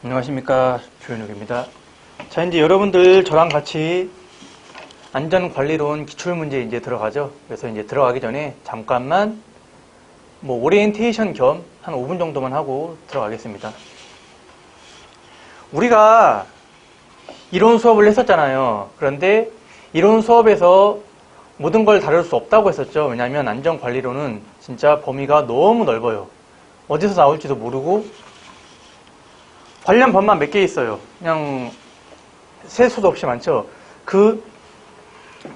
안녕하십니까, 조현욱입니다. 자, 이제 여러분들 저랑 같이 안전관리론 기출문제 이제 들어가죠. 그래서 이제 들어가기 전에 잠깐만 오리엔테이션 겸 한 5분 정도만 하고 들어가겠습니다. 우리가 이론 수업을 했었잖아요. 그런데 이론 수업에서 모든 걸 다룰 수 없다고 했었죠. 왜냐하면 안전관리론은 진짜 범위가 너무 넓어요. 어디서 나올지도 모르고 관련 법만 몇 개 있어요. 그냥 셀 수도 없이 많죠. 그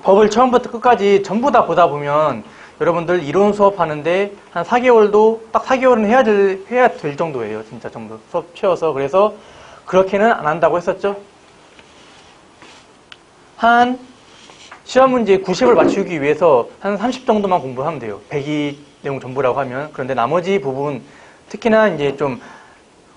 법을 처음부터 끝까지 전부 다 보다 보면 여러분들 이론 수업하는데 한 4개월도 딱 4개월은 해야 될 정도예요. 진짜 전부 수업 채워서. 그래서 그렇게는 안 한다고 했었죠. 한 시험 문제 90을 맞추기 위해서 한 30 정도만 공부하면 돼요. 100이 내용 전부라고 하면. 그런데 나머지 부분, 특히나 이제 좀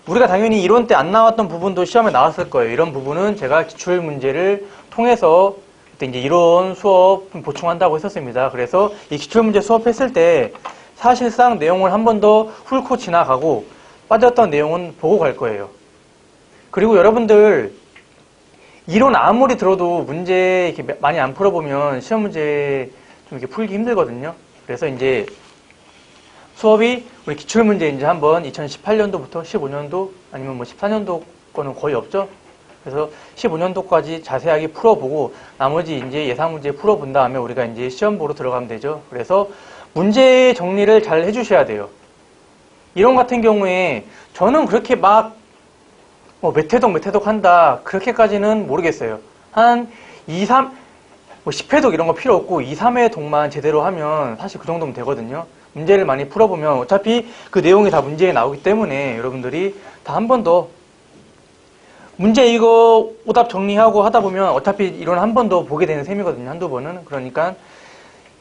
우리가 당연히 이론 때 안 나왔던 부분도 시험에 나왔을 거예요. 이런 부분은 제가 기출 문제를 통해서 그때 이제 이론 수업 보충한다고 했었습니다. 그래서 이 기출 문제 수업했을 때 사실상 내용을 한 번 더 훑고 지나가고 빠졌던 내용은 보고 갈 거예요. 그리고 여러분들 이론 아무리 들어도 문제 이렇게 많이 안 풀어보면 시험 문제 좀 이렇게 풀기 힘들거든요. 그래서 이제 수업이 우리 기출문제 이제 한번 2018년도부터 15년도 아니면 14년도 거는 거의 없죠. 그래서 15년도까지 자세하게 풀어보고 나머지 이제 예상문제 풀어본 다음에 우리가 이제 시험 보러 들어가면 되죠. 그래서 문제 정리를 잘 해주셔야 돼요. 이론 같은 경우에 저는 그렇게 막 몇 회독 한다 그렇게까지는 모르겠어요. 한 2, 3, 10회독 이런 거 필요 없고 2, 3회독만 제대로 하면 사실 그 정도면 되거든요. 문제를 많이 풀어보면 어차피 그 내용이 다 문제에 나오기 때문에 여러분들이 다 한 번 더 문제 이거 오답 정리하고 하다 보면 어차피 이론 한 번 더 보게 되는 셈이거든요. 한두 번은. 그러니까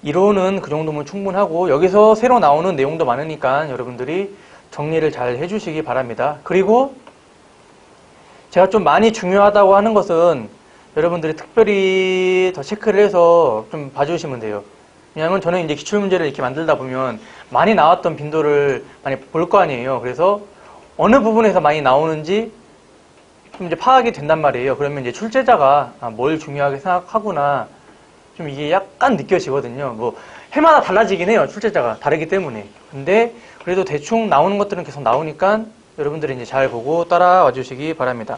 이론은 그 정도면 충분하고 여기서 새로 나오는 내용도 많으니까 여러분들이 정리를 잘 해주시기 바랍니다. 그리고 제가 좀 많이 중요하다고 하는 것은 여러분들이 특별히 더 체크를 해서 좀 봐주시면 돼요. 왜냐하면 저는 이제 기출문제를 이렇게 만들다 보면 많이 나왔던 빈도를 많이 볼 거 아니에요. 그래서 어느 부분에서 많이 나오는지 좀 이제 파악이 된단 말이에요. 그러면 이제 출제자가 뭘 중요하게 생각하구나 좀 이게 약간 느껴지거든요. 해마다 달라지긴 해요. 출제자가 다르기 때문에. 근데 그래도 대충 나오는 것들은 계속 나오니까 여러분들이 이제 잘 보고 따라와 주시기 바랍니다.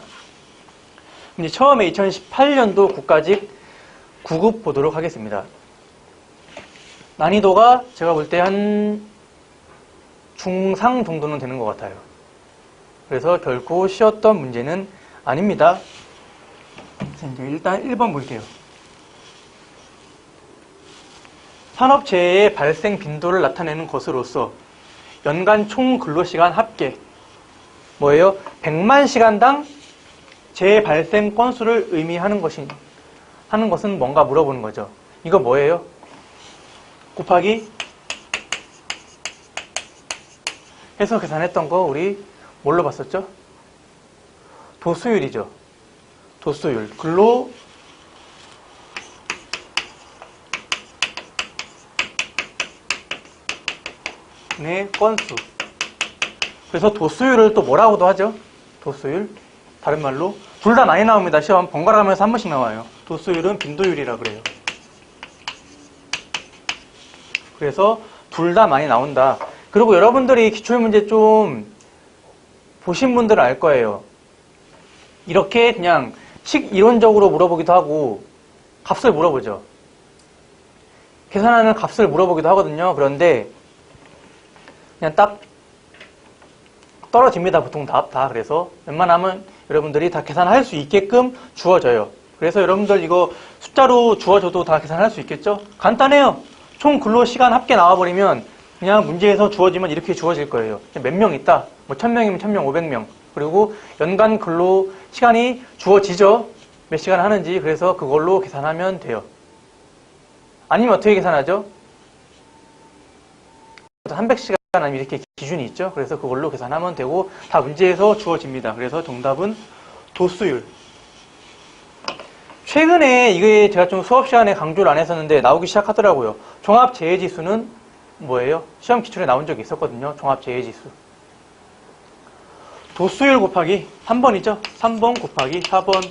이제 처음에 2018년도 국가직 9급 보도록 하겠습니다. 난이도가 제가 볼 때 한 중상 정도는 되는 것 같아요. 그래서 결코 쉬웠던 문제는 아닙니다. 이제 일단 1번 볼게요. 산업재해의 발생 빈도를 나타내는 것으로서 연간 총 근로시간 합계 뭐예요? 100만 시간당 재해 발생 건수를 의미하는 것은 뭔가 물어보는 거죠. 이거 뭐예요? 곱하기 해서 계산했던 거 우리 뭘로 봤었죠? 도수율이죠. 도수율. 근로 의 건수. 그래서 도수율을 또 뭐라고도 하죠? 도수율. 다른 말로 둘 다 많이 나옵니다. 시험 번갈아가면서 한 번씩 나와요. 도수율은 빈도율이라 그래요. 그래서 둘 다 많이 나온다. 그리고 여러분들이 기출문제 좀 보신 분들은 알 거예요. 이렇게 그냥 이론적으로 물어보기도 하고 값을 물어보죠. 계산하는 값을 물어보기도 하거든요. 그런데 그냥 딱 떨어집니다. 보통 다. 그래서 웬만하면 여러분들이 다 계산할 수 있게끔 주어져요. 그래서 여러분들 이거 숫자로 주어져도 다 계산할 수 있겠죠? 간단해요. 총 근로시간 합계 나와버리면 그냥 문제에서 주어지면 이렇게 주어질 거예요. 몇 명 있다. 1000명이면 1000명, 500명. 그리고 연간 근로시간이 주어지죠. 몇 시간 하는지. 그래서 그걸로 계산하면 돼요. 아니면 어떻게 계산하죠? 300시간 아니면 이렇게 기준이 있죠. 그래서 그걸로 계산하면 되고 다 문제에서 주어집니다. 그래서 정답은 도수율. 최근에 이게 제가 좀 수업 시간에 강조를 안 했었는데 나오기 시작하더라고요. 종합재해지수는 뭐예요? 시험 기출에 나온 적이 있었거든요. 종합재해지수. 도수율 곱하기 3번이죠. 3번 곱하기 4번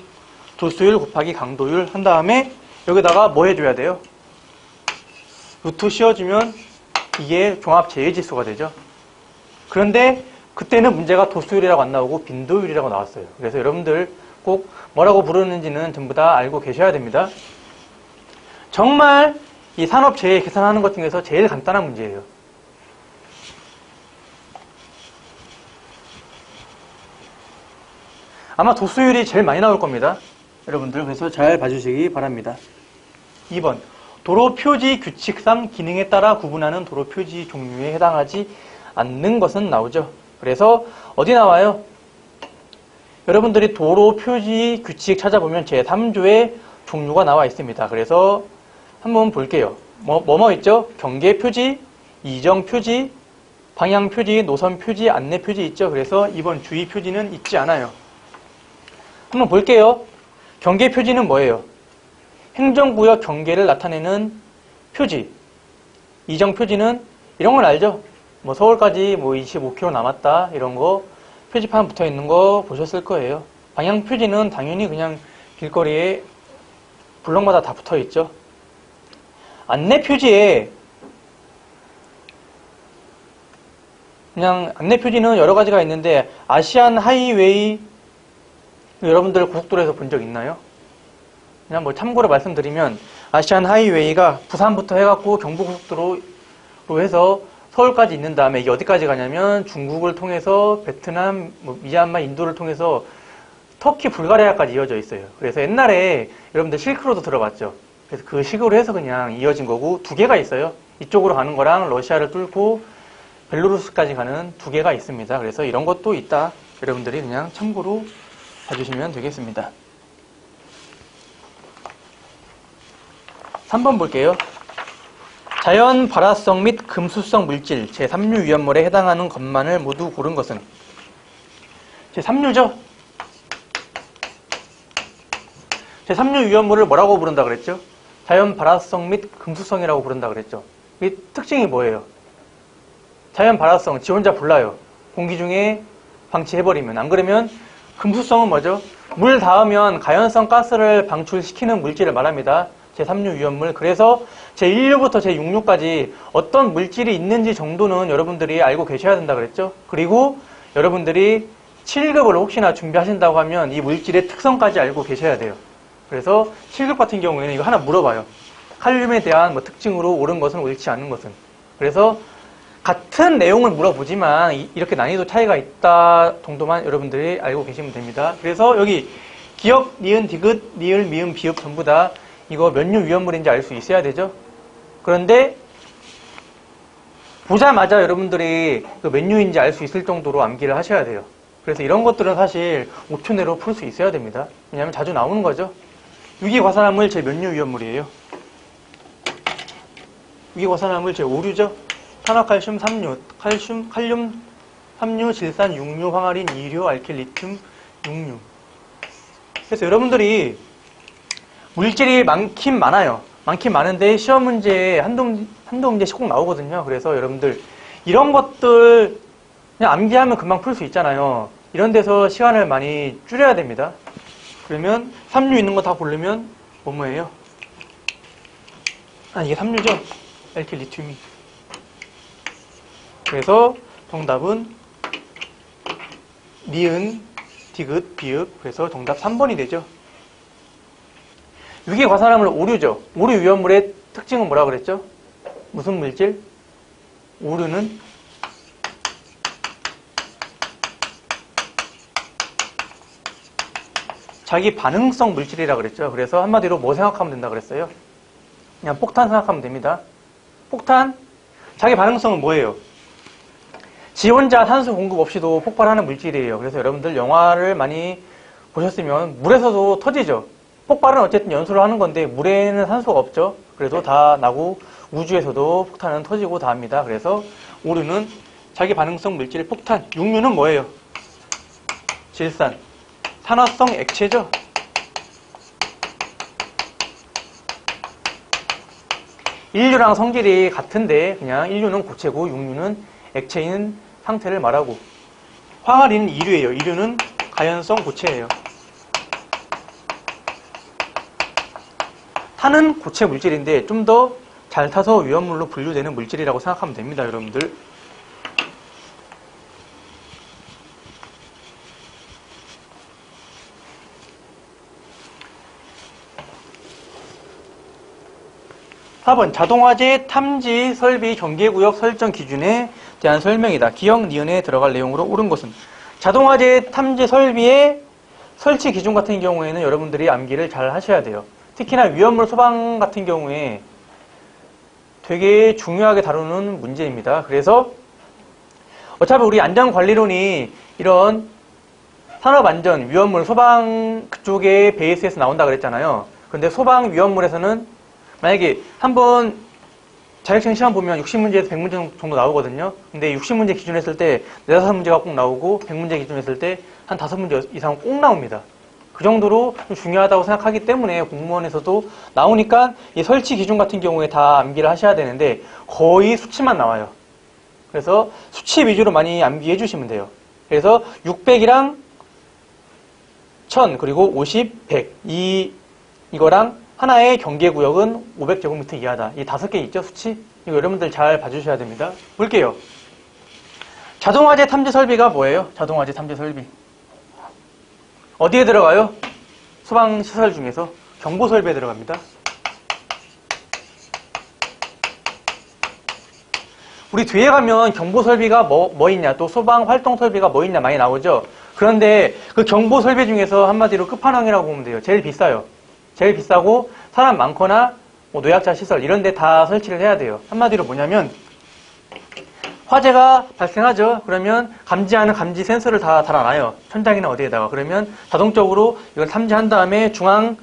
도수율 곱하기 강도율 한 다음에 여기다가 뭐 해줘야 돼요? 루트 씌워주면 이게 종합 제외지수가 되죠. 그런데 그때는 문제가 도수율이라고 안 나오고 빈도율이라고 나왔어요. 그래서 여러분들 꼭 뭐라고 부르는지는 전부 다 알고 계셔야 됩니다. 정말 이 산업재해 계산하는 것 중에서 제일 간단한 문제예요. 아마 도수율이 제일 많이 나올 겁니다. 여러분들 그래서 잘 봐주시기 바랍니다. 2번 도로 표지 규칙상 기능에 따라 구분하는 도로 표지 종류에 해당하지 않는 것은 나오죠. 그래서 어디 나와요? 여러분들이 도로 표지 규칙 찾아보면 제3조에 종류가 나와 있습니다. 그래서 한번 볼게요. 뭐뭐 있죠? 경계 표지, 이정 표지, 방향 표지, 노선 표지, 안내 표지 있죠. 그래서 이번 주의 표지는 있지 않아요. 한번 볼게요. 경계 표지는 뭐예요? 행정구역 경계를 나타내는 표지. 이정 표지는 이런 건 알죠? 뭐 서울까지 뭐 25km 남았다 이런 거 표지판 붙어 있는 거 보셨을 거예요. 방향 표지는 당연히 그냥 길거리에 블럭마다 다 붙어 있죠. 안내 표지에 그냥 안내 표지는 여러 가지가 있는데 아시안 하이웨이 여러분들 고속도로에서 본 적 있나요? 그냥 뭐 참고로 말씀드리면 아시안 하이웨이가 부산부터 해갖고 경부고속도로로 해서 서울까지 있는 다음에 이게 어디까지 가냐면 중국을 통해서 베트남, 미얀마, 인도를 통해서 터키, 불가리아까지 이어져 있어요. 그래서 옛날에 여러분들 실크로드 들어봤죠? 그래서 그 식으로 해서 그냥 이어진 거고 두 개가 있어요. 이쪽으로 가는 거랑 러시아를 뚫고 벨로루스까지 가는 두 개가 있습니다. 그래서 이런 것도 있다. 여러분들이 그냥 참고로 봐주시면 되겠습니다. 3번 볼게요. 자연 발화성 및 금수성 물질 제3류 위험물에 해당하는 것만을 모두 고른 것은 제3류죠. 제3류 위험물을 뭐라고 부른다 그랬죠? 자연 발화성 및 금수성이라고 부른다 그랬죠. 이 특징이 뭐예요? 자연 발화성 지 혼자 몰라요. 공기 중에 방치해버리면. 안 그러면 금수성은 뭐죠? 물 닿으면 가연성 가스를 방출시키는 물질을 말합니다. 제3류 위험물. 그래서 제1류부터 제6류까지 어떤 물질이 있는지 정도는 여러분들이 알고 계셔야 된다 그랬죠. 그리고 여러분들이 7급을 혹시나 준비하신다고 하면 이 물질의 특성까지 알고 계셔야 돼요. 그래서 7급 같은 경우에는 이거 하나 물어봐요. 칼륨에 대한 뭐 특징으로 옳은 것은 옳지 않은 것은. 그래서 같은 내용을 물어보지만 이렇게 난이도 차이가 있다 정도만 여러분들이 알고 계시면 됩니다. 그래서 여기 기역, 니은, 디귿, 리을, 미음, 비읍 전부 다 이거 몇 류 위험물인지 알 수 있어야 되죠. 그런데 보자마자 여러분들이 그 몇 류인지 알 수 있을 정도로 암기를 하셔야 돼요. 그래서 이런 것들은 사실 5초 내로 풀 수 있어야 됩니다. 왜냐하면 자주 나오는 거죠. 유기과산화물 제 몇 류 위험물이에요? 유기과산화물 제 5류죠. 탄화칼슘 3류, 칼륨 3류, 질산 6류, 황아린 2류, 알킬, 리튬 6류. 그래서 여러분들이 물질이 많긴 많아요. 많긴 많은데 시험 문제에 한두 문제씩 꼭 나오거든요. 그래서 여러분들 이런 것들 그냥 암기하면 금방 풀 수 있잖아요. 이런 데서 시간을 많이 줄여야 됩니다. 그러면 3류 있는 거 다 고르면 뭐예요? 이게 3류죠? 알킬, 리튬이. 그래서 정답은 니은, 디귿, 비읍. 그래서 정답 3번이 되죠. 유기과산화물 5류죠. 5류 위험물의 특징은 뭐라 그랬죠? 무슨 물질? 5류는 자기 반응성 물질이라 그랬죠. 그래서 한마디로 뭐 생각하면 된다 그랬어요? 그냥 폭탄 생각하면 됩니다. 폭탄, 자기 반응성은 뭐예요? 지 혼자 산소 공급 없이도 폭발하는 물질이에요. 그래서 여러분들 영화를 많이 보셨으면 물에서도 터지죠. 폭발은 어쨌든 연소를 하는 건데 물에는 산소가 없죠. 그래도 다 나고 우주에서도 폭탄은 터지고 다 합니다. 그래서 5류는 자기 반응성 물질 폭탄. 6류는 뭐예요? 질산. 산화성 액체죠. 인류랑 성질이 같은데 그냥 1류는 고체고 6류는 액체인 상태를 말하고 황화리는 이류예요. 이류는 가연성 고체예요. 타는 고체 물질인데 좀 더 잘 타서 위험물로 분류되는 물질이라고 생각하면 됩니다, 여러분들. (4번) 자동화재 탐지 설비 경계구역 설정 기준에 대한 설명이다. 기억, 니은에 들어갈 내용으로 옳은 것은 자동화재 탐지 설비의 설치 기준 같은 경우에는 여러분들이 암기를 잘 하셔야 돼요. 특히나 위험물 소방 같은 경우에 되게 중요하게 다루는 문제입니다. 그래서 어차피 우리 안전관리론이 이런 산업안전, 위험물, 소방 그쪽의 베이스에서 나온다 그랬잖아요. 근데 소방 위험물에서는 만약에 한번 자격증 시험 보면 60문제에서 100문제 정도 나오거든요. 근데 60문제 기준 했을 때 4-5문제가 꼭 나오고 100문제 기준 했을 때 한 5문제 이상 꼭 나옵니다. 그 정도로 좀 중요하다고 생각하기 때문에 공무원에서도 나오니까 이 설치 기준 같은 경우에 다 암기를 하셔야 되는데 거의 수치만 나와요. 그래서 수치 위주로 많이 암기해 주시면 돼요. 그래서 600이랑 1000 그리고 50, 100 이거랑 하나의 경계구역은 500제곱미터 이하다. 이 5개 있죠, 수치? 이거 여러분들 잘 봐주셔야 됩니다. 볼게요. 자동화재 탐지 설비가 뭐예요? 자동화재 탐지 설비. 어디에 들어가요? 소방시설 중에서 경보설비에 들어갑니다. 우리 뒤에 가면 경보설비가 뭐 있냐, 또 소방활동설비가 뭐 있냐 많이 나오죠? 그런데 그 경보설비 중에서 한마디로 끝판왕이라고 보면 돼요. 제일 비싸요. 제일 비싸고 사람 많거나 뭐 노약자 시설 이런 데 다 설치를 해야 돼요. 한마디로 뭐냐면 화재가 발생하죠. 그러면 감지하는 감지 센서를 다 달아놔요. 천장이나 어디에다가. 그러면 자동적으로 이걸 탐지한 다음에 중앙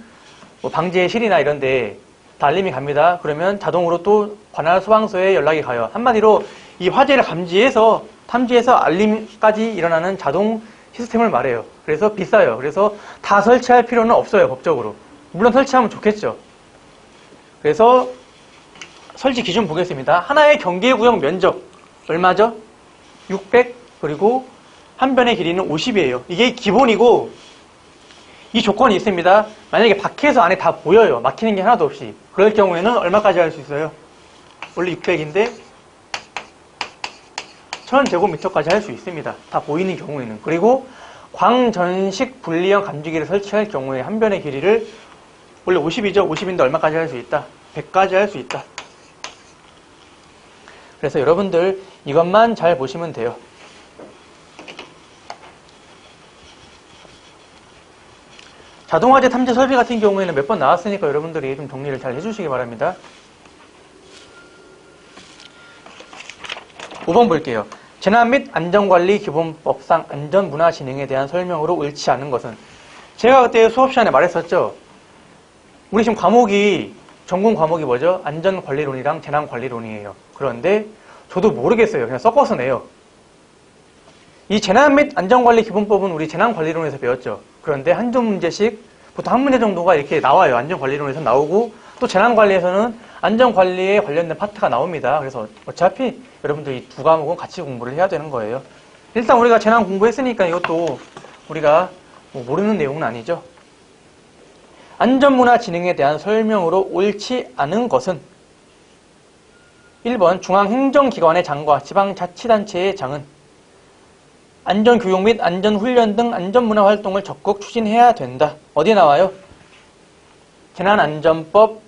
뭐 방재실이나 이런 데 다 알림이 갑니다. 그러면 자동으로 또 관할 소방서에 연락이 가요. 한마디로 이 화재를 감지해서 탐지해서 알림까지 일어나는 자동 시스템을 말해요. 그래서 비싸요. 그래서 다 설치할 필요는 없어요, 법적으로. 물론 설치하면 좋겠죠. 그래서 설치 기준 보겠습니다. 하나의 경계구역 면적 얼마죠? 600 그리고 한 변의 길이는 50이에요. 이게 기본이고 이 조건이 있습니다. 만약에 밖에서 안에 다 보여요. 막히는 게 하나도 없이. 그럴 경우에는 얼마까지 할 수 있어요? 원래 600인데 1000제곱미터까지 할 수 있습니다. 다 보이는 경우에는. 그리고 광전식 분리형 감지기를 설치할 경우에 한 변의 길이를 원래 50이죠. 50인데 얼마까지 할 수 있다? 100까지 할 수 있다. 그래서 여러분들 이것만 잘 보시면 돼요. 자동화재 탐지 설비 같은 경우에는 몇 번 나왔으니까 여러분들이 좀 정리를 잘 해주시기 바랍니다. 5번 볼게요. 재난 및 안전관리 기본법상 안전문화 진행에 대한 설명으로 옳지 않은 것은 제가 그때 수업 시간에 말했었죠. 우리 지금 과목이 전공 과목이 뭐죠? 안전관리론이랑 재난관리론이에요. 그런데 저도 모르겠어요. 그냥 섞어서 내요. 이 재난 및 안전관리 기본법은 우리 재난관리론에서 배웠죠. 그런데 한두 문제씩 보통 한 문제 정도가 이렇게 나와요. 안전관리론에서 나오고 또 재난관리에서는 안전관리에 관련된 파트가 나옵니다. 그래서 어차피 여러분들 이 두 과목은 같이 공부를 해야 되는 거예요. 일단 우리가 재난 공부했으니까 이것도 우리가 뭐 모르는 내용은 아니죠. 안전문화 진행에 대한 설명으로 옳지 않은 것은 1번 중앙행정기관의 장과 지방자치단체의 장은 안전교육 및 안전훈련 등 안전문화 활동을 적극 추진해야 된다. 어디에 나와요? 재난안전법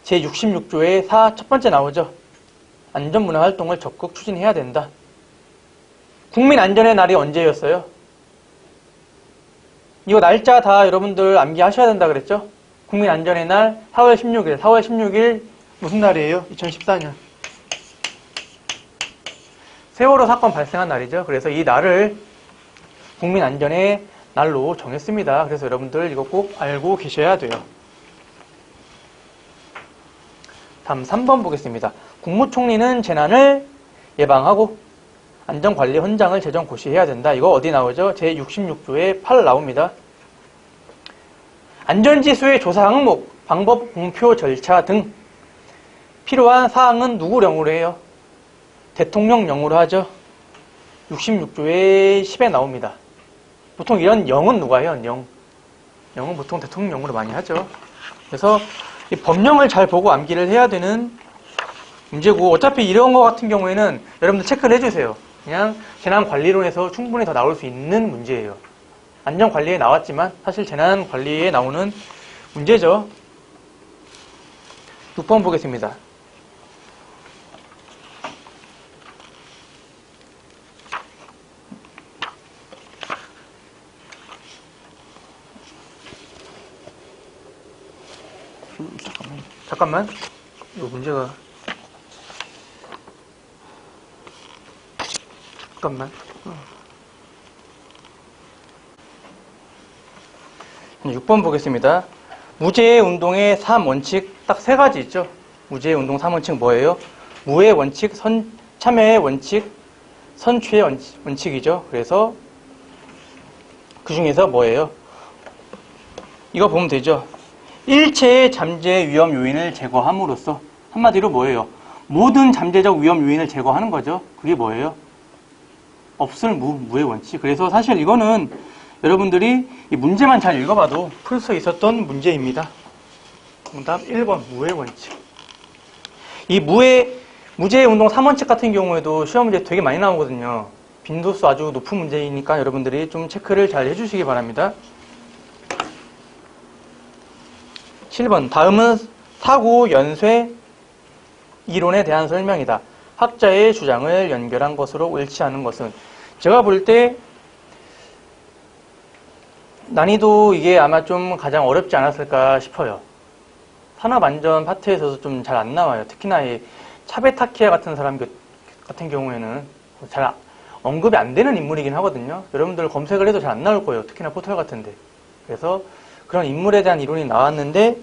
제66조의 4 첫 번째 나오죠. 안전문화 활동을 적극 추진해야 된다. 국민안전의 날이 언제였어요? 이거 날짜 다 여러분들 암기하셔야 된다 그랬죠? 국민안전의 날 4월 16일. 4월 16일 무슨 날이에요? 2014년. 세월호 사건 발생한 날이죠. 그래서 이 날을 국민안전의 날로 정했습니다. 그래서 여러분들 이거 꼭 알고 계셔야 돼요. 다음 3번 보겠습니다. 국무총리는 재난을 예방하고 안전관리 헌장을 제정 고시해야 된다. 이거 어디 나오죠? 제66조에 8 나옵니다. 안전지수의 조사 항목, 방법, 공표, 절차 등 필요한 사항은 누구 령으로 해요? 대통령령으로 하죠. 66조의 10에 나옵니다. 보통 이런 0은 누가 해요? 0은 보통 대통령령으로 많이 하죠. 그래서 이 법령을 잘 보고 암기를 해야 되는 문제고, 어차피 이런 거 같은 경우에는 여러분들 체크를 해주세요. 그냥 재난관리론에서 충분히 더 나올 수 있는 문제예요. 안전관리에 나왔지만 사실 재난관리에 나오는 문제죠. 6번 보겠습니다. 잠깐만. 이거 문제가. 잠깐만. 6번 보겠습니다. 무죄의 운동의 3원칙 딱 3가지 있죠. 무죄의 운동 3원칙 뭐예요? 무의 원칙, 참여의 원칙, 선취의 원칙이죠. 그래서 그 중에서 뭐예요? 이거 보면 되죠. 일체의 잠재 위험 요인을 제거함으로써, 한마디로 뭐예요? 모든 잠재적 위험 요인을 제거하는 거죠. 그게 뭐예요? 없을 무의 원칙. 그래서 사실 이거는 여러분들이 이 문제만 잘 읽어봐도 풀 수 있었던 문제입니다. 정답 1번 무의 원칙. 이 무죄의 운동 3원칙 같은 경우에도 시험 문제 되게 많이 나오거든요. 빈도수 아주 높은 문제이니까 여러분들이 좀 체크를 잘 해주시기 바랍니다. 7번 다음은 사고 연쇄 이론에 대한 설명이다. 학자의 주장을 연결한 것으로 일치하는 것은, 제가 볼 때 난이도 이게 아마 좀 가장 어렵지 않았을까 싶어요. 산업안전 파트에서도 좀 잘 안 나와요. 특히나 이 차베타키아 같은 사람 같은 경우에는 잘 언급이 안 되는 인물이긴 하거든요. 여러분들 검색을 해도 잘 안 나올 거예요. 특히나 포털 같은데. 그래서 그런 인물에 대한 이론이 나왔는데,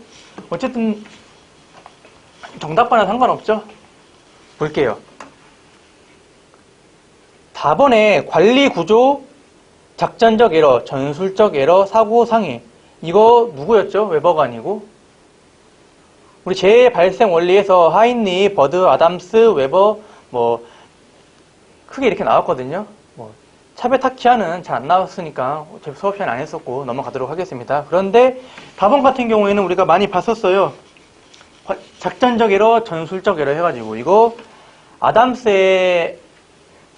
어쨌든 정답과는 상관없죠. 볼게요. 4번에 관리구조, 작전적 에러, 전술적 에러, 사고 상해. 이거 누구였죠? 웨버가 아니고. 우리 재발생 원리에서 하인리, 버드, 아담스, 웨버 뭐 크게 이렇게 나왔거든요. 차베타키아는 잘 안 나왔으니까 제 수업 시간 안 했었고 넘어가도록 하겠습니다. 그런데 4번 같은 경우에는 우리가 많이 봤었어요. 작전적 에러, 전술적 에러 해가지고, 이거 아담스의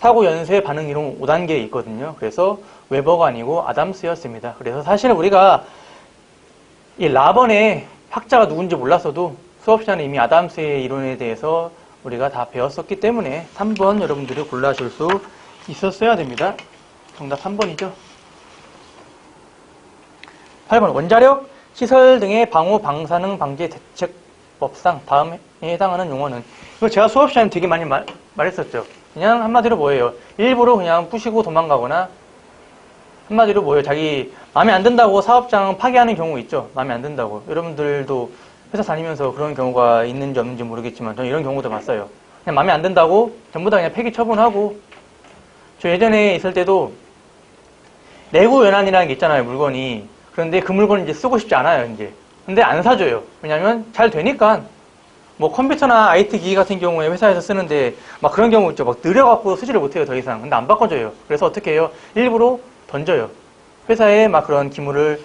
사고 연쇄 반응 이론 5단계에 있거든요. 그래서 웨버가 아니고 아담스였습니다. 그래서 사실 우리가 이 라번의 학자가 누군지 몰랐어도 수업 시간에 이미 아담스의 이론에 대해서 우리가 다 배웠었기 때문에 3번 여러분들이 골라줄 수 있었어야 됩니다. 정답 3번이죠. 8번 원자력, 시설 등의 방호, 방사능 방지 대책법상 다음에 해당하는 용어는, 이거 제가 수업 시간에 되게 많이 말했었죠. 그냥 한마디로 뭐예요? 일부러 그냥 부시고 도망가거나, 한마디로 뭐예요? 자기 마음에 안 든다고 사업장 파기하는 경우 있죠. 마음에 안 든다고. 여러분들도 회사 다니면서 그런 경우가 있는지 없는지 모르겠지만 저는 이런 경우도 봤어요. 그냥 마음에 안 든다고 전부 다 그냥 폐기 처분하고. 저 예전에 있을 때도 레고 연한이라는 게 있잖아요, 물건이. 그런데 그 물건을 이제 쓰고 싶지 않아요, 이제. 근데 안 사줘요. 왜냐면 잘 되니까. 뭐 컴퓨터나 IT 기기 같은 경우에 회사에서 쓰는데 막 그런 경우 있죠. 막 느려갖고 쓰지를 못해요, 더 이상. 근데 안 바꿔줘요. 그래서 어떻게 해요? 일부러 던져요. 회사에 막 그런 기물을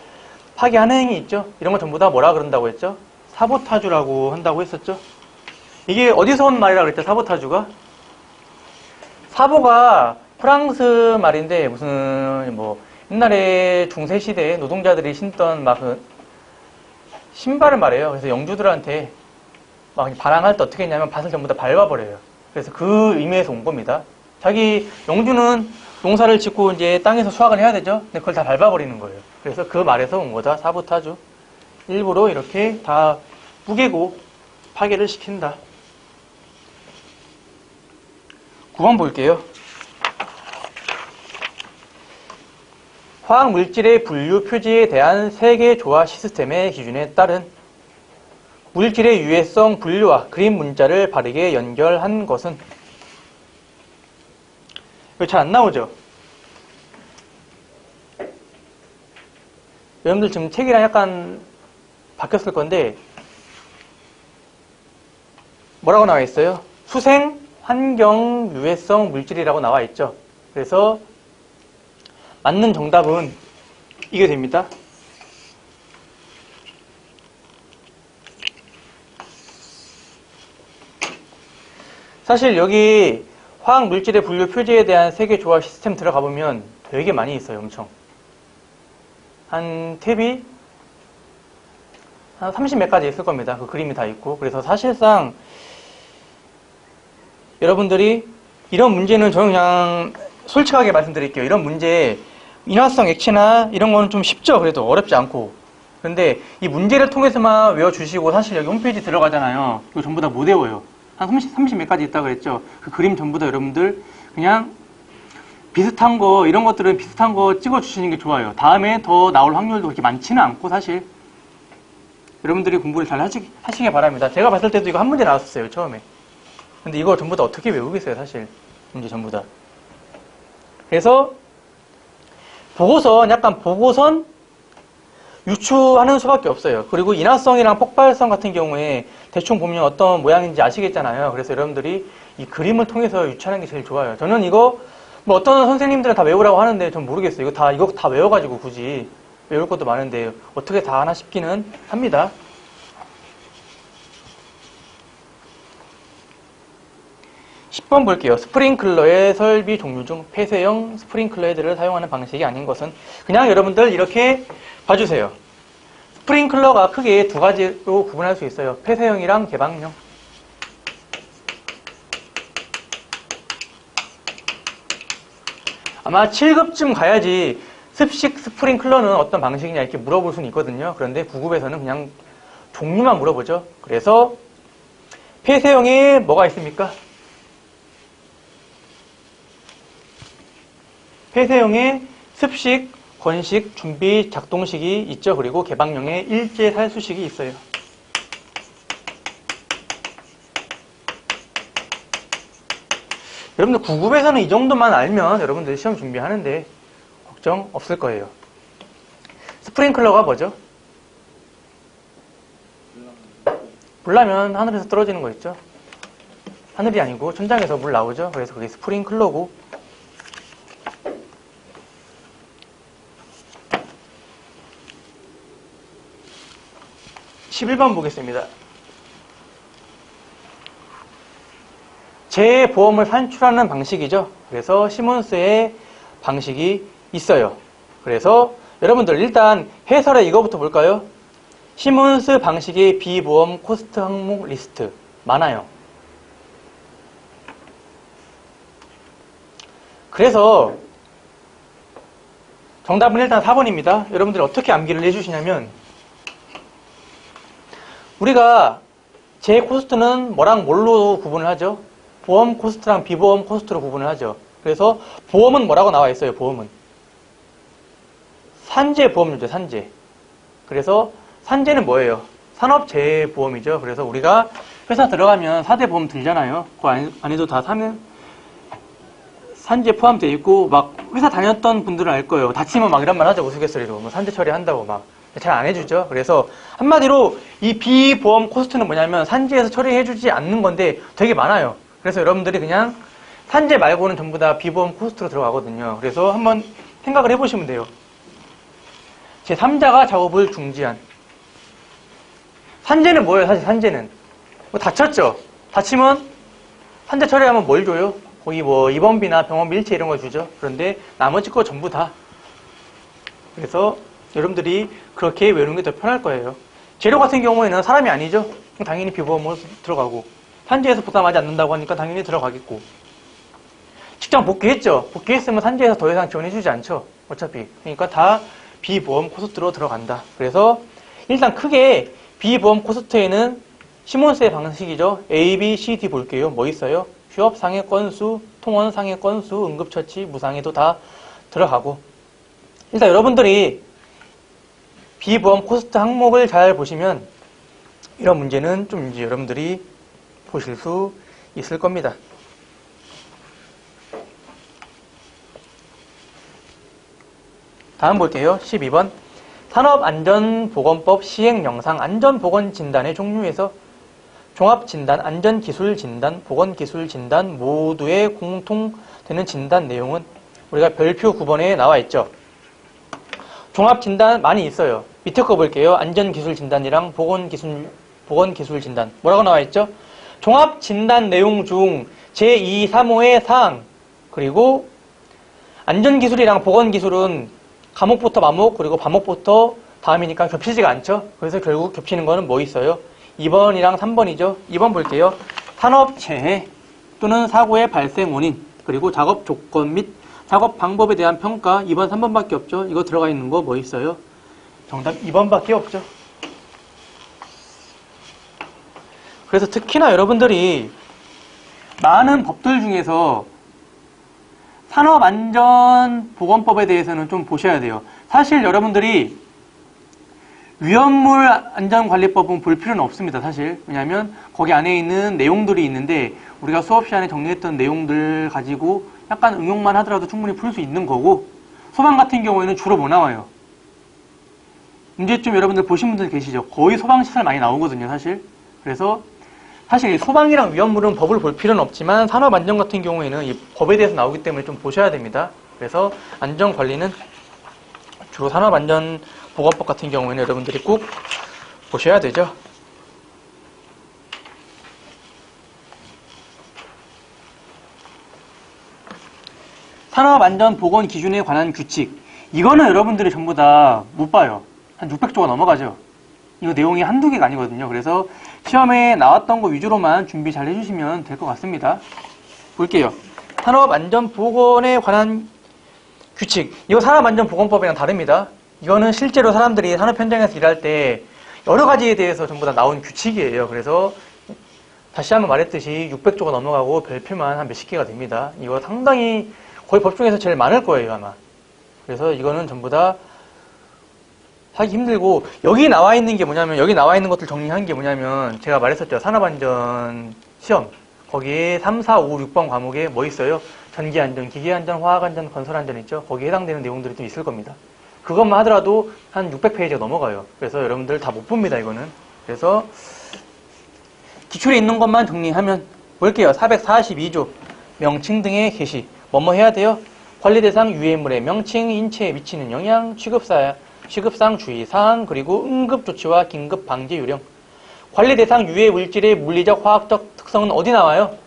파기하는 행위 있죠. 이런 거 전부 다 뭐라 그런다고 했죠? 사보타주라고 한다고 했었죠. 이게 어디서 온 말이라 그랬죠, 사보타주가? 사보가 프랑스 말인데, 무슨 뭐 옛날에 중세시대에 노동자들이 신던 막 그 신발을 말해요. 그래서 영주들한테 막 반항할 때 어떻게 했냐면 밭을 전부 다 밟아버려요. 그래서 그 의미에서 온 겁니다. 자기 영주는 농사를 짓고 이제 땅에서 수확을 해야 되죠. 근데 그걸 다 밟아버리는 거예요. 그래서 그 말에서 온 거다. 사보타주. 일부러 이렇게 다 뿌개고 파괴를 시킨다. 9번 볼게요. 화학물질의 분류 표지에 대한 세계 조화 시스템의 기준에 따른 물질의 유해성 분류와 그림 문자를 바르게 연결한 것은, 이거 잘 안 나오죠? 여러분들 지금 책이랑 약간 바뀌었을 건데 뭐라고 나와 있어요? 수생 환경 유해성 물질이라고 나와 있죠. 그래서 맞는 정답은 이게 됩니다. 사실 여기 화학 물질의 분류 표제에 대한 세계 조합 시스템 들어가 보면 되게 많이 있어요. 엄청. 한 탭이 한 30몇 가지 있을 겁니다. 그 그림이 다 있고. 그래서 사실상 여러분들이 이런 문제는 저는 그냥 솔직하게 말씀드릴게요. 이런 문제 인화성 액체나 이런 거는 좀 쉽죠. 그래도 어렵지 않고. 그런데 이 문제를 통해서만 외워주시고 사실 여기 홈페이지 들어가잖아요. 이거 전부 다 못 외워요. 한 30 몇 가지 있다고 그랬죠. 그 그림 전부 다 여러분들 그냥 비슷한 거, 이런 것들은 비슷한 거 찍어주시는 게 좋아요. 다음에 더 나올 확률도 그렇게 많지는 않고 사실. 여러분들이 공부를 잘 하시길 바랍니다. 제가 봤을 때도 이거 한 문제 나왔었어요. 처음에. 근데 이거 전부 다 어떻게 외우겠어요. 사실. 문제 전부 다. 그래서 보고선, 약간 보고선 유추하는 수밖에 없어요. 그리고 인화성이랑 폭발성 같은 경우에 대충 보면 어떤 모양인지 아시겠잖아요. 그래서 여러분들이 이 그림을 통해서 유추하는 게 제일 좋아요. 저는 이거 뭐 어떤 선생님들은 다 외우라고 하는데 전 모르겠어요. 이거 다 외워가지고 굳이 외울 것도 많은데 어떻게 다 하나 싶기는 합니다. (10번) 볼게요. 스프링클러의 설비 종류 중 폐쇄형 스프링클러들을 사용하는 방식이 아닌 것은, 그냥 여러분들 이렇게 봐주세요. 스프링클러가 크게 두 가지로 구분할 수 있어요. 폐쇄형이랑 개방형. 아마 7급쯤 가야지 습식 스프링클러는 어떤 방식이냐 이렇게 물어볼 수는 있거든요. 그런데 9급에서는 그냥 종류만 물어보죠. 그래서 폐쇄형에 뭐가 있습니까? 폐쇄형에 습식, 건식, 준비, 작동식이 있죠. 그리고 개방형에 일제 살수식이 있어요. 여러분들 9급에서는 이 정도만 알면 여러분들 시험 준비하는데 걱정 없을 거예요. 스프링클러가 뭐죠? 불나면 하늘에서 떨어지는 거 있죠? 하늘이 아니고 천장에서 물 나오죠? 그래서 그게 스프링클러고, 11번 보겠습니다. 재보험을 산출하는 방식이죠. 그래서 시몬스의 방식이 있어요. 그래서 여러분들 일단 해설에 이거부터 볼까요? 시몬스 방식의 비보험 코스트 항목 리스트 많아요. 그래서 정답은 일단 4번입니다. 여러분들이 어떻게 암기를 해주시냐면, 우리가 제 코스트는 뭐랑 뭘로 구분을 하죠? 보험 코스트랑 비보험 코스트로 구분을 하죠. 그래서 보험은 뭐라고 나와 있어요? 보험은 산재보험료죠. 산재. 그래서 산재는 뭐예요? 산업재해보험이죠. 그래서 우리가 회사 들어가면 4대 보험 들잖아요. 그 안에도 다 사면 산재 포함되어 있고, 막 회사 다녔던 분들은 알 거예요. 다치면 막 이런 말 하죠. 우스갯소리로. 뭐 산재 처리한다고 막. 잘 안 해주죠. 그래서 한마디로 이 비보험 코스트는 뭐냐면 산재에서 처리해주지 않는 건데 되게 많아요. 그래서 여러분들이 그냥 산재 말고는 전부 다 비보험 코스트로 들어가거든요. 그래서 한번 생각을 해보시면 돼요. 제3자가 작업을 중지한. 산재는 뭐예요? 사실 산재는 뭐 다쳤죠. 다치면 산재 처리하면 뭘 줘요? 거기 뭐 입원비나 병원비 일체 이런 거 주죠. 그런데 나머지 거 전부 다. 그래서 여러분들이 그렇게 외우는 게 더 편할 거예요. 재료 같은 경우에는 사람이 아니죠. 당연히 비보험으로 들어가고, 산재에서 부담하지 않는다고 하니까 당연히 들어가겠고, 직장 복귀했죠. 복귀했으면 산재에서 더 이상 지원해주지 않죠. 어차피. 그러니까 다 비보험 코스트로 들어간다. 그래서 일단 크게 비보험 코스트에는 시몬스의 방식이죠. A, B, C, D 볼게요. 뭐 있어요? 휴업 상해 건수, 통원 상해 건수, 응급처치, 무상해도 다 들어가고. 일단 여러분들이 비보험 코스트 항목을 잘 보시면 이런 문제는 좀 이제 여러분들이 보실 수 있을 겁니다. 다음 볼게요. 12번. 산업안전보건법 시행 영상 안전보건진단의 종류에서 종합진단, 안전기술진단, 보건기술진단 모두에 공통되는 진단 내용은 우리가 별표 9번에 나와 있죠. 종합진단 많이 있어요. 밑에 거 볼게요. 안전기술진단이랑 보건기술진단. 뭐라고 나와 있죠? 종합진단 내용 중 제2, 3호의 사항, 그리고 안전기술이랑 보건기술은 과목부터 과목, 그리고 과목부터 다음이니까 겹치지가 않죠. 그래서 결국 겹치는 거는 뭐 있어요? 2번이랑 3번이죠. 2번 볼게요. 산업재해 또는 사고의 발생 원인, 그리고 작업 조건 및 작업 방법에 대한 평가. 2번, 3번밖에 없죠. 이거 들어가 있는 거 뭐 있어요? 정답 2번밖에 없죠. 그래서 특히나 여러분들이 많은 법들 중에서 산업안전보건법에 대해서는 좀 보셔야 돼요. 사실 여러분들이 위험물 안전관리법은 볼 필요는 없습니다. 사실. 왜냐하면 거기 안에 있는 내용들이 있는데 우리가 수업 시간에 정리했던 내용들 가지고 약간 응용만 하더라도 충분히 풀 수 있는 거고, 소방 같은 경우에는 주로 뭐 나와요? 문제점 여러분들 보신 분들 계시죠? 거의 소방시설 많이 나오거든요, 사실. 그래서 사실 소방이랑 위험물은 법을 볼 필요는 없지만 산업안전 같은 경우에는 이 법에 대해서 나오기 때문에 좀 보셔야 됩니다. 그래서 안전관리는 주로 산업안전보건법 같은 경우에는 여러분들이 꼭 보셔야 되죠. 산업안전보건기준에 관한 규칙. 이거는 여러분들이 전부 다 못 봐요. 한 600조가 넘어가죠. 이거 내용이 한두 개가 아니거든요. 그래서 시험에 나왔던 거 위주로만 준비 잘 해주시면 될 것 같습니다. 볼게요. 산업안전보건에 관한 규칙. 이거 산업안전보건법이랑 다릅니다. 이거는 실제로 사람들이 산업 현장에서 일할 때 여러 가지에 대해서 전부 다 나온 규칙이에요. 그래서 다시 한번 말했듯이 600조가 넘어가고 별표만 한 몇십 개가 됩니다. 이거 상당히 거의 법 중에서 제일 많을 거예요, 아마. 그래서 이거는 전부 다 하기 힘들고, 여기 나와 있는 게 뭐냐면, 여기 나와 있는 것들 정리한 게 뭐냐면, 제가 말했었죠. 산업안전 시험. 거기에 3, 4, 5, 6번 과목에 뭐 있어요? 전기안전, 기계안전, 화학안전, 건설안전 있죠? 거기에 해당되는 내용들이 좀 있을 겁니다. 그것만 하더라도 한 600페이지가 넘어가요. 그래서 여러분들 다 못 봅니다, 이거는. 그래서 기출에 있는 것만 정리하면 볼게요. 442조. 명칭 등의 게시. 뭐뭐 해야 돼요? 관리대상 유해물의 명칭, 인체에 미치는 영향, 취급상 주의사항, 그리고 응급조치와 긴급방지 요령. 관리대상 유해 물질의 물리적, 화학적 특성은 어디 나와요?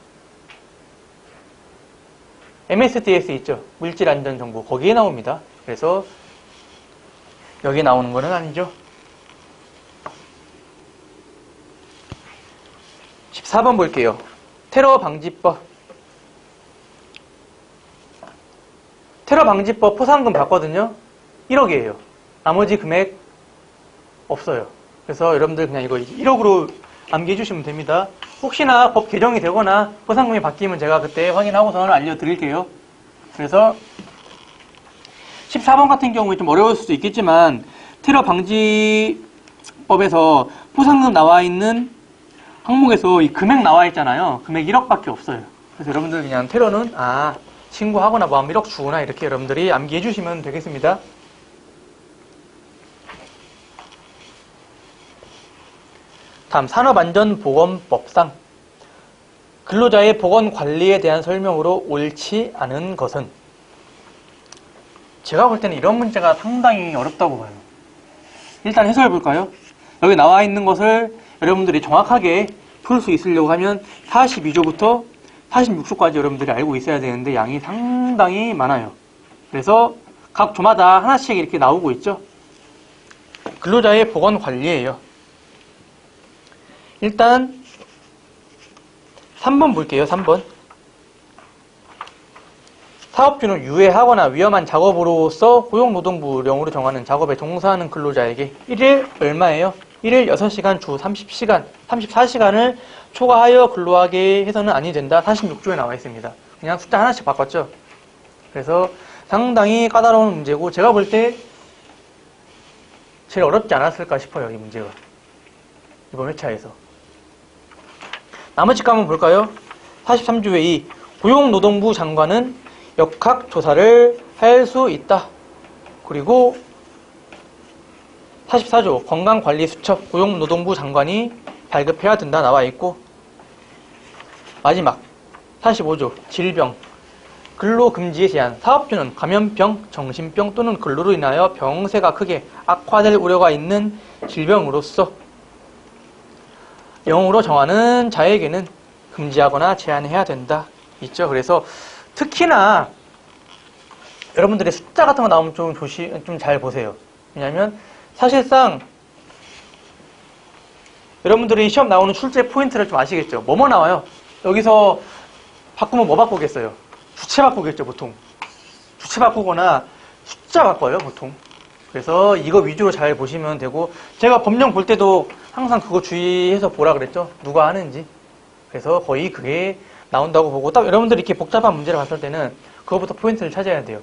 MSDS 있죠? 물질안전정보. 거기에 나옵니다. 그래서 여기 나오는 거는 아니죠. 14번 볼게요. 테러방지법. 테러방지법 포상금 받거든요. 1억이에요. 나머지 금액 없어요. 그래서 여러분들 그냥 이거 1억으로 암기해 주시면 됩니다. 혹시나 법 개정이 되거나 포상금이 바뀌면 제가 그때 확인하고서는 알려드릴게요. 그래서 14번 같은 경우에 좀 어려울 수도 있겠지만 테러방지법에서 포상금 나와 있는 항목에서 이 금액 나와 있잖아요. 금액 1억밖에 없어요. 그래서 여러분들 그냥 테러는 신고하거나 뭐 1억 주거나 이렇게 여러분들이 암기해 주시면 되겠습니다. 다음 산업안전보건법상 근로자의 보건관리에 대한 설명으로 옳지 않은 것은. 제가 볼 때는 이런 문제가 상당히 어렵다고 봐요. 일단 해설해 볼까요? 여기 나와 있는 것을 여러분들이 정확하게 풀 수 있으려고 하면 42조부터 46조까지 여러분들이 알고 있어야 되는데 양이 상당히 많아요. 그래서 각 조마다 하나씩 이렇게 나오고 있죠. 근로자의 보건관리예요. 일단 3번 볼게요. 3번. 사업주는 유해하거나 위험한 작업으로서 고용노동부령으로 정하는 작업에 종사하는 근로자에게 1일 얼마예요? 1일 6시간 주 30시간, 34시간을 초과하여 근로하게 해서는 아니 된다. 46조에 나와 있습니다. 그냥 숫자 하나씩 바꿨죠. 그래서 상당히 까다로운 문제고 제가 볼 때 제일 어렵지 않았을까 싶어요. 이 문제가. 이번 회차에서. 나머지 거 한번 볼까요? 43조의 2. 고용노동부 장관은 역학조사를 할 수 있다. 그리고 44조 건강관리수첩 고용노동부 장관이 발급해야 된다 나와 있고, 마지막 45조 질병 근로금지의 제한, 사업주는 감염병, 정신병 또는 근로로 인하여 병세가 크게 악화될 우려가 있는 질병으로서 영으로 정하는 자에게는 금지하거나 제한해야 된다. 있죠. 그래서 특히나 여러분들이 숫자 같은 거 나오면 좀 잘 보세요. 왜냐하면 사실상 여러분들이 시험 나오는 출제 포인트를 좀 아시겠죠? 뭐뭐 나와요? 여기서 바꾸면 뭐 바꾸겠어요? 주체 바꾸겠죠, 보통. 주체 바꾸거나 숫자 바꿔요, 보통. 그래서 이거 위주로 잘 보시면 되고, 제가 법령 볼 때도 항상 그거 주의해서 보라 그랬죠? 누가 하는지. 그래서 거의 그게 나온다고 보고, 딱 여러분들이 이렇게 복잡한 문제를 봤을 때는 그거부터 포인트를 찾아야 돼요.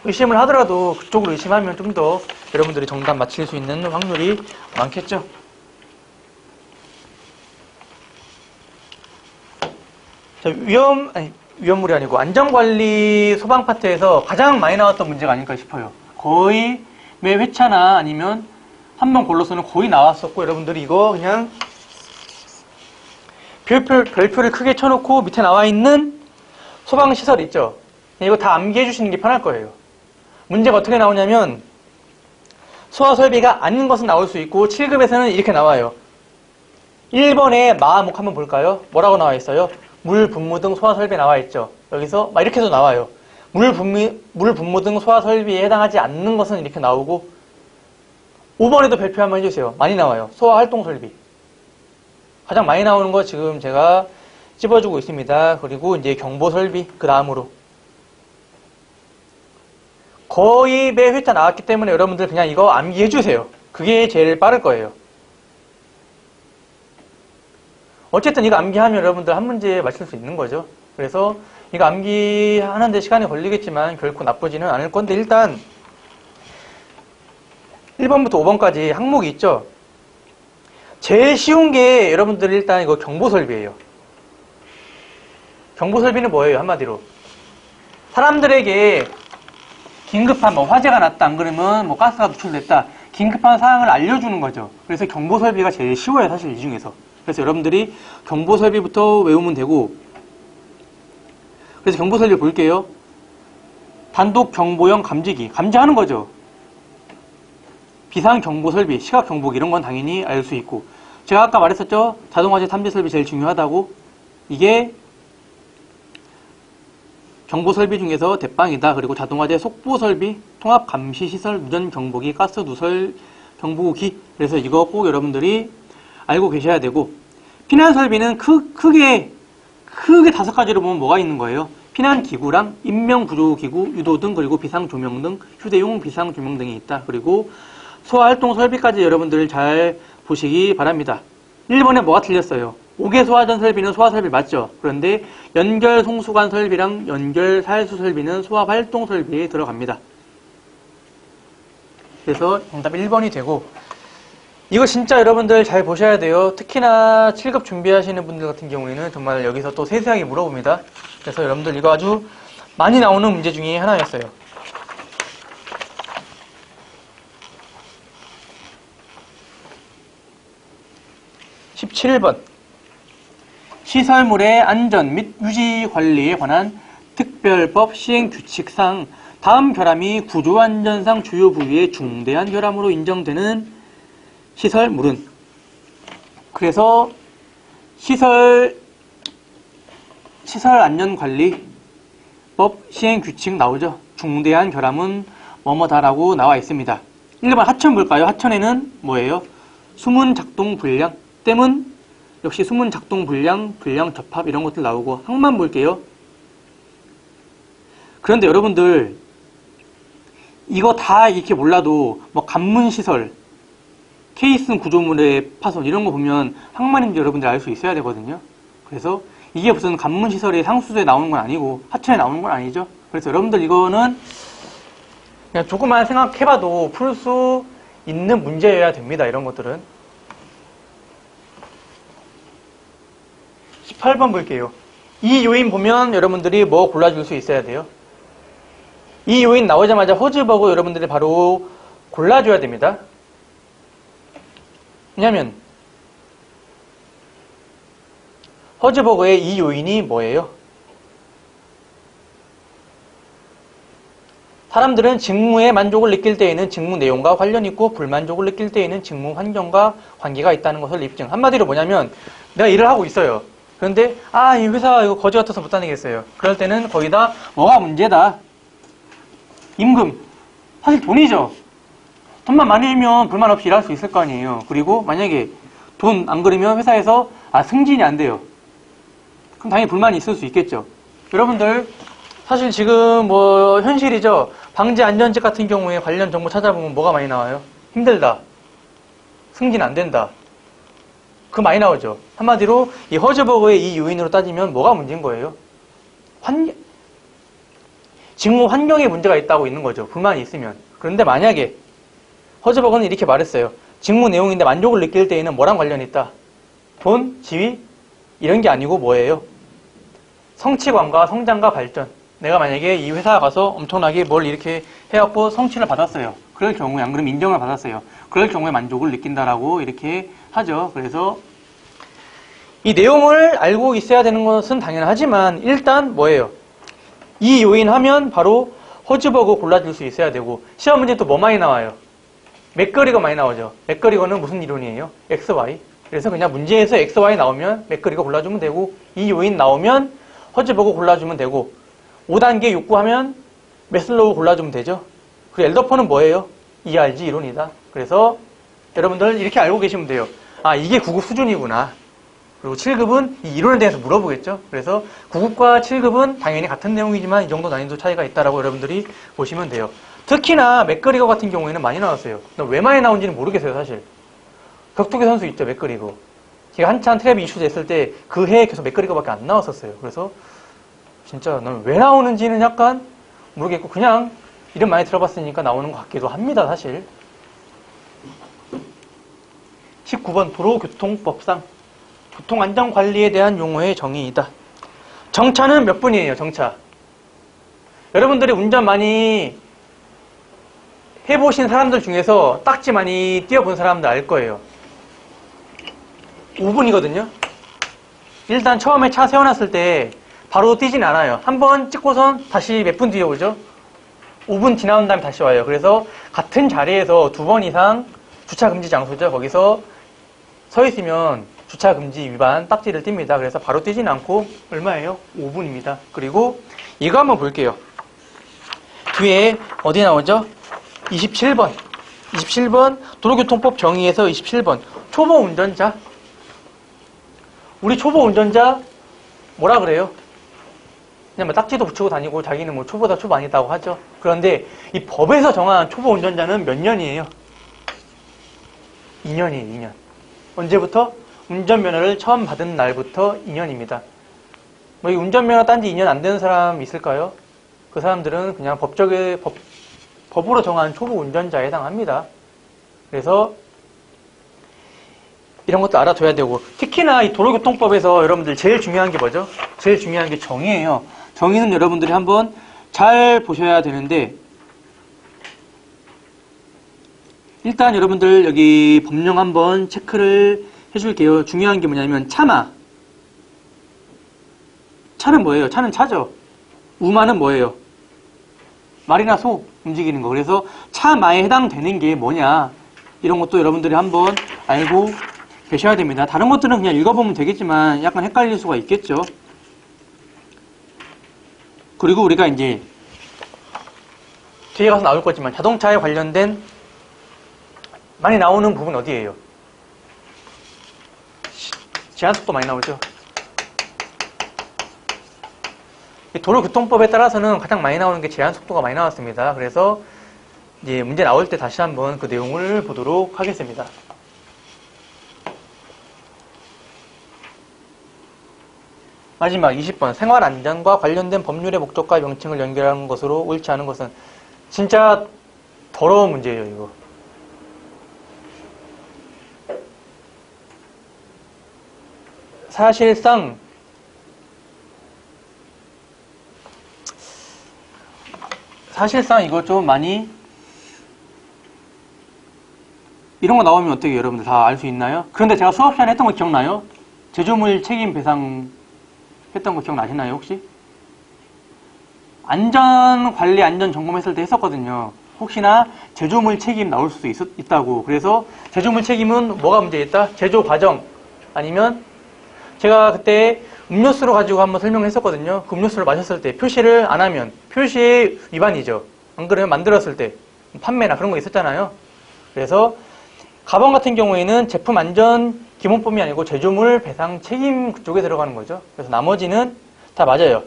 의심을 하더라도 그쪽으로 의심하면 좀 더 여러분들이 정답 맞힐 수 있는 확률이 많겠죠? 자, 위험물이 아니고 안전관리 소방 파트에서 가장 많이 나왔던 문제가 아닐까 싶어요. 거의 매 회차나 아니면 한 번 골로서는 거의 나왔었고, 여러분들이 이거 그냥 별표를 크게 쳐놓고 밑에 나와 있는 소방시설 있죠? 이거 다 암기해 주시는 게 편할 거예요. 문제가 어떻게 나오냐면 소화설비가 아닌 것은 나올 수 있고 7급에서는 이렇게 나와요. 1번에 마목 한번 볼까요? 뭐라고 나와 있어요? 물, 분무 등 소화설비에 나와 있죠. 여기서 막 이렇게도 나와요. 물, 분무 등 소화설비에 해당하지 않는 것은 이렇게 나오고 5번에도 별표 한번 해주세요. 많이 나와요. 소화활동설비. 가장 많이 나오는 거 지금 제가 찝어주고 있습니다. 그리고 이제 경보설비 그 다음으로 거의 매 회차 나왔기 때문에 여러분들 그냥 이거 암기해주세요. 그게 제일 빠를 거예요. 어쨌든 이거 암기하면 여러분들 한 문제 맞출 수 있는 거죠. 그래서 이거 암기하는데 시간이 걸리겠지만 결코 나쁘지는 않을 건데, 일단 1번부터 5번까지 항목이 있죠. 제일 쉬운 게 여러분들 일단 이거 경보설비예요. 경보설비는 뭐예요? 한마디로 사람들에게 긴급한 화재가 났다, 안 그러면 가스가 누출됐다, 긴급한 사항을 알려주는 거죠. 그래서 경보설비가 제일 쉬워요, 사실 이 중에서. 그래서 여러분들이 경보설비부터 외우면 되고, 그래서 경보설비 볼게요. 단독 경보용 감지기, 감지하는 거죠. 비상경보설비, 시각경보기 이런 건 당연히 알 수 있고, 제가 아까 말했었죠. 자동화재 탐지설비 제일 중요하다고. 이게 경보설비 중에서 대빵이다. 그리고 자동화재 속보설비, 통합감시시설, 무전경보기, 가스누설 경보기. 그래서 이거 꼭 여러분들이 알고 계셔야 되고, 피난설비는 크게 5가지로 보면 뭐가 있는 거예요? 피난기구랑 인명구조기구, 유도 등, 그리고 비상조명 등, 휴대용 비상조명 등이 있다. 그리고 소화활동설비까지 여러분들 잘 보시기 바랍니다. 1번에 뭐가 틀렸어요? 5개 소화전 설비는 소화설비 맞죠? 그런데 연결 송수관 설비랑 연결 살수 설비는 소화활동 설비에 들어갑니다. 그래서 정답 1번이 되고, 이거 진짜 여러분들 잘 보셔야 돼요. 특히나 7급 준비하시는 분들 같은 경우에는 정말 여기서 또 세세하게 물어봅니다. 그래서 여러분들 이거 아주 많이 나오는 문제 중에 하나였어요. 17번. 시설물의 안전 및 유지 관리에 관한 특별법 시행 규칙상 다음 결함이 구조안전상 주요 부위의 중대한 결함으로 인정되는 시설물은, 그래서 시설 안전관리법 시행 규칙 나오죠. 중대한 결함은 뭐뭐다라고 나와 있습니다. 1번 하천 볼까요? 하천에는 뭐예요? 수문 작동 불량, 댐은 역시 수문 작동 불량, 불량 접합 이런 것들 나오고, 항만 볼게요. 그런데 여러분들 이거 다 이렇게 몰라도 뭐 관문시설, 케이슨 구조물의 파손 이런 거 보면 항만인지 여러분들 알 수 있어야 되거든요. 그래서 이게 무슨 관문시설의 상수도에 나오는 건 아니고 하천에 나오는 건 아니죠. 그래서 여러분들 이거는 그냥 조금만 생각해봐도 풀 수 있는 문제여야 됩니다. 이런 것들은. 18번 볼게요. 이 요인 보면 여러분들이 뭐 골라줄 수 있어야 돼요? 이 요인 나오자마자 허즈버그 여러분들이 바로 골라줘야 됩니다. 왜냐면 허즈버그의 이 요인이 뭐예요? 사람들은 직무에 만족을 느낄 때에는 직무 내용과 관련 있고 불만족을 느낄 때에는 직무 환경과 관계가 있다는 것을 입증. 한마디로 뭐냐면 내가 일을 하고 있어요. 그런데 이 회사 이거 거지 같아서 못 다니겠어요. 그럴 때는 거의 다 뭐가 문제다. 임금. 사실 돈이죠. 돈만 많으면 불만 없이 일할 수 있을 거 아니에요. 그리고 만약에 돈 안 그러면 회사에서 승진이 안 돼요. 그럼 당연히 불만이 있을 수 있겠죠. 여러분들 사실 지금 현실이죠. 방제 안전직 같은 경우에 관련 정보 찾아보면 뭐가 많이 나와요? 힘들다. 승진 안 된다. 그거 많이 나오죠. 한마디로 이 허즈버그의 이 요인으로 따지면 뭐가 문제인 거예요? 직무 환경에 문제가 있다고 있는 거죠. 불만이 있으면. 그런데 만약에 허즈버그는 이렇게 말했어요. 직무 내용인데 만족을 느낄 때에는 뭐랑 관련이 있다? 돈, 지위? 이런 게 아니고 뭐예요? 성취감과 성장과 발전. 내가 만약에 이 회사 가서 엄청나게 뭘 이렇게 해갖고 성취를 받았어요. 그럴 경우에, 안 그러면 인정을 받았어요. 그럴 경우에 만족을 느낀다라고 이렇게 하죠. 그래서 이 내용을 알고 있어야 되는 것은 당연하지만 일단 뭐예요? 이 요인 하면 바로 허즈버그 골라줄 수 있어야 되고, 시험 문제 또 뭐 많이 나와요? 맥거리거 많이 나오죠. 맥거리거는 무슨 이론이에요? XY. 그래서 그냥 문제에서 XY 나오면 맥거리거 골라주면 되고, 이 요인 나오면 허즈버그 골라주면 되고, 5단계 욕구하면 메슬로우 골라주면 되죠. 그리고 엘더퍼는 뭐예요? ERG 이론이다. 그래서 여러분들 이렇게 알고 계시면 돼요. 이게 9급 수준이구나. 그리고 7급은 이 이론에 대해서 물어보겠죠. 그래서 9급과 7급은 당연히 같은 내용이지만 이 정도 난이도 차이가 있다라고 여러분들이 보시면 돼요. 특히나 맥거리거 같은 경우에는 많이 나왔어요. 왜 많이 나온지는 모르겠어요, 사실. 격투기 선수 있죠, 맥거리거. 제가 한참 트랩이 이슈 됐을 때 그 해에 계속 맥거리거밖에 안 나왔었어요. 그래서 진짜 난 왜 나오는지는 약간 모르겠고 그냥 이름 많이 들어봤으니까 나오는 것 같기도 합니다, 사실. 19번 도로교통법상 교통안전관리에 대한 용어의 정의이다. 정차는 몇 분이에요, 정차? 여러분들이 운전 많이 해보신 사람들 중에서 딱지 많이 띄워본 사람들 알 거예요. 5분이거든요. 일단 처음에 차 세워놨을 때 바로 뛰진 않아요. 한번 찍고선 다시 몇 분 뒤에 오죠. 5분 지나온 다음에 다시 와요. 그래서 같은 자리에서 2번 이상 주차금지 장소죠. 거기서 서 있으면 주차금지 위반 딱지를 띱니다. 그래서 바로 뛰진 않고 얼마예요? 5분입니다. 그리고 이거 한번 볼게요. 뒤에 어디 나오죠? 27번 도로교통법 정의에서 27번 초보 운전자. 우리 초보 운전자 뭐라 그래요? 그냥 딱지도 붙이고 다니고 자기는 초보다 초보 아니다고 하죠. 그런데 이 법에서 정한 초보 운전자는 몇 년이에요? 2년이에요, 2년. 언제부터? 운전면허를 처음 받은 날부터 2년입니다. 이 운전면허 딴지 2년 안 되는 사람 있을까요? 그 사람들은 그냥 법으로 정한 초보 운전자에 해당합니다. 그래서 이런 것도 알아둬야 되고, 특히나 이 도로교통법에서 여러분들 제일 중요한 게 뭐죠? 제일 중요한 게 정의예요. 정의는 여러분들이 한번 잘 보셔야 되는데, 일단 여러분들 여기 법령 한번 체크를 해줄게요. 중요한 게 뭐냐면 차마. 차는 뭐예요? 차는 차죠. 우마는 뭐예요? 말이나 소 움직이는 거. 그래서 차마에 해당되는 게 뭐냐, 이런 것도 여러분들이 한번 알고 계셔야 됩니다. 다른 것들은 그냥 읽어보면 되겠지만 약간 헷갈릴 수가 있겠죠. 그리고 우리가 이제 뒤에 가서 나올 거지만 자동차에 관련된 많이 나오는 부분 어디예요? 제한속도 많이 나오죠. 도로교통법에 따라서는 가장 많이 나오는 게 제한속도가 많이 나왔습니다. 그래서 이제 문제 나올 때 다시 한번 그 내용을 보도록 하겠습니다. 마지막 20번 생활안전과 관련된 법률의 목적과 명칭을 연결하는 것으로 옳지 않은 것은. 진짜 더러운 문제예요, 이거. 사실상 이거 좀 많이 이런 거 나오면 어떻게 여러분들 다 알 수 있나요? 그런데 제가 수업 시간에 했던 거 기억나요? 제조물 책임 배상 했던 거 기억나시나요, 혹시? 안전관리, 안전점검했을 때 했었거든요. 혹시나 제조물 책임 나올 수도 있다고. 그래서 제조물 책임은 뭐가 문제있다? 제조 과정 아니면 제가 그때 음료수로 가지고 한번 설명을 했었거든요. 그 음료수를 마셨을 때 표시를 안 하면 표시의 위반이죠. 안 그러면 만들었을 때 판매나 그런 거 있었잖아요. 그래서 가방 같은 경우에는 제품 안전 기본법이 아니고 제조물 배상 책임 그쪽에 들어가는 거죠. 그래서 나머지는 다 맞아요.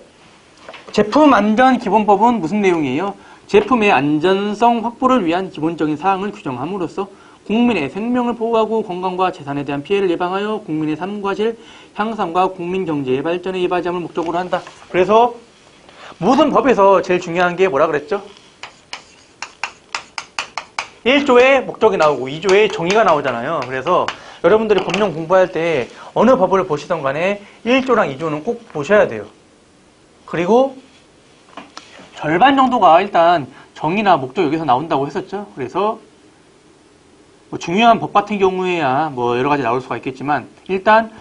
제품 안전 기본법은 무슨 내용이에요? 제품의 안전성 확보를 위한 기본적인 사항을 규정함으로써 국민의 생명을 보호하고 건강과 재산에 대한 피해를 예방하여 국민의 삶과 질 향상과 국민 경제의 발전에 이바지함을 목적으로 한다. 그래서 모든 법에서 제일 중요한 게 뭐라 그랬죠? 1조의 목적이 나오고 2조의 정의가 나오잖아요. 그래서 여러분들이 법령 공부할 때 어느 법을 보시던 간에 1조랑 2조는 꼭 보셔야 돼요. 그리고 절반 정도가 일단 정의나 목적 여기서 나온다고 했었죠. 그래서 뭐 중요한 법 같은 경우에야 뭐 여러 가지 나올 수가 있겠지만 일단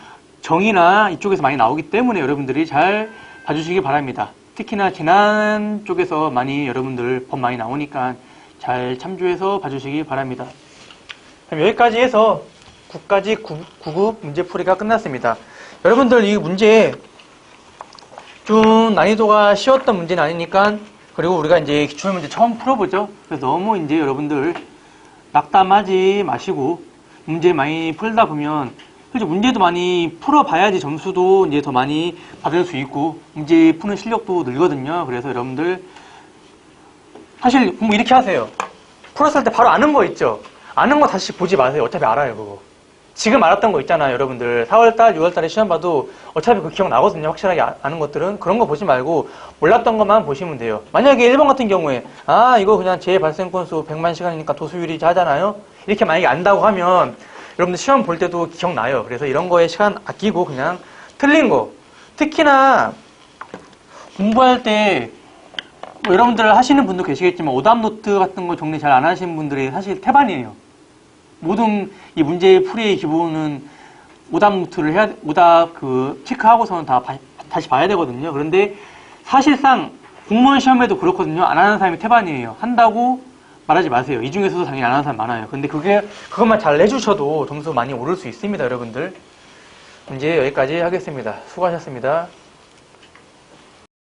정의나 이쪽에서 많이 나오기 때문에 여러분들이 잘 봐주시기 바랍니다. 특히나 재난 쪽에서 많이 여러분들 법 많이 나오니까 잘 참조해서 봐주시기 바랍니다. 그럼 여기까지 해서 9까지 9급 문제풀이가 끝났습니다. 여러분들 이 문제 좀 난이도가 쉬웠던 문제는 아니니까 그리고 우리가 이제 기출문제 처음 풀어보죠. 그래서 너무 이제 여러분들 낙담하지 마시고 문제 많이 풀다 보면 실제 문제도 많이 풀어봐야지 점수도 이제 더 많이 받을 수 있고 문제 푸는 실력도 늘거든요. 그래서 여러분들 사실 공부 이렇게 하세요. 풀었을 때 바로 아는 거 있죠? 아는 거 다시 보지 마세요. 어차피 알아요, 그거. 지금 알았던 거 있잖아요, 여러분들. 4월달, 6월달에 시험 봐도 어차피 그 기억 나거든요. 확실하게 아는 것들은. 그런 거 보지 말고 몰랐던 것만 보시면 돼요. 만약에 1번 같은 경우에 이거 그냥 제 발생 건수 100만 시간이니까 도수율이 하잖아요. 이렇게 만약에 안다고 하면 여러분들 시험 볼 때도 기억나요. 그래서 이런 거에 시간 아끼고 그냥 틀린 거. 특히나 공부할 때 뭐 여러분들 하시는 분도 계시겠지만 오답 노트 같은 거 정리 잘 안 하시는 분들이 사실 태반이에요. 모든 이 문제 풀이의 기본은 오답 노트를 오답 체크하고서는 다시 봐야 되거든요. 그런데 사실상 공무원 시험에도 그렇거든요. 안 하는 사람이 태반이에요. 한다고 말하지 마세요. 이 중에서도 당연히 안 하는 사람 많아요. 근데 그것만 잘 내주셔도 점수 많이 오를 수 있습니다, 여러분들. 이제 여기까지 하겠습니다. 수고하셨습니다.